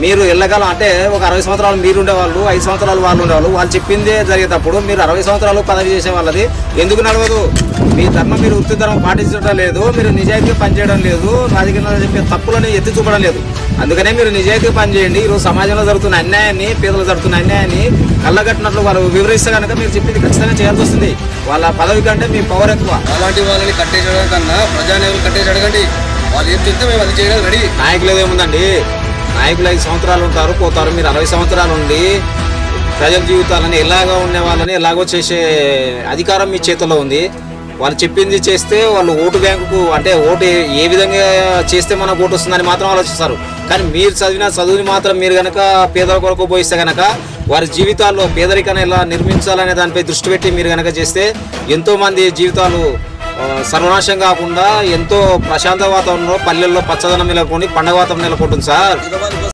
మీరు ఎల్లకాలం అంటే ఒక 60 సంవత్సరాలు మీరు ఉండేవాళ్ళు, 5 సంవత్సరాలు వాళ్ళు ఉండేవాళ్ళు. వాళ్ళు చెప్పిందే జరిగేటప్పుడు మీరు 60 సంవత్సరాలు పదవి చేసే వాళ్ళది ఎందుకు నడవదు? మీ ధర్మం మీరు వృత్తి ధర్మం పాటించడం లేదు, మీరు నిజాయితీగా పనిచేయడం లేదు, రాజకీయంగా చెప్పే తప్పులని ఎత్తి చూపడం లేదు. అందుకనే మీరు నిజాయితీగా పనిచేయండి. ఈరోజు సమాజంలో జరుగుతున్న అన్యాయాన్ని, పేదలు జరుగుతున్న అన్యాయాన్ని కళ్ళగట్టినట్లు వాళ్ళు వివరిస్తే కనుక మీరు చెప్పింది ఖచ్చితంగా చేయాల్సి వస్తుంది. వాళ్ళ పదవి కంటే మీ పవర్ ఎక్కువ. అలాంటి వాళ్ళని కట్టేయడం కన్నా ప్రజానేవులు కట్టేసి అడగండి. వాళ్ళు ఏం చెప్తే మేము అది చేయడం రెడీ. నాయకులు ఏముందండి, నాయకులు 5 సంవత్సరాలు ఉంటారు, పోతారు. మీరు 60 సంవత్సరాలు ఉండి ప్రజల జీవితాలని ఎలాగో ఉండే వాళ్ళని ఎలాగో చేసే అధికారం మీ చేతిలో ఉంది. వాళ్ళు చెప్పింది చేస్తే వాళ్ళు ఓటు బ్యాంకుకు అంటే ఓటు ఏ విధంగా చేస్తే మనకు ఓటు వస్తుందని మాత్రం ఆలోచిస్తారు. కానీ మీరు చదివిన చదువుని మాత్రం మీరు కనుక పేదల కొరకు పోయిస్తే కనుక వారి జీవితాల్లో పేదరికాన్ని ఎలా నిర్మించాలనే దానిపై దృష్టి పెట్టి మీరు కనుక చేస్తే ఎంతోమంది జీవితాలు సర్వనాశం కాకుండా ఎంతో ప్రశాంత వాతావరణంలో పల్లెల్లో పచ్చదనం నెలకొని పండగ వాతావరణం నెలకొంటుంది సార్.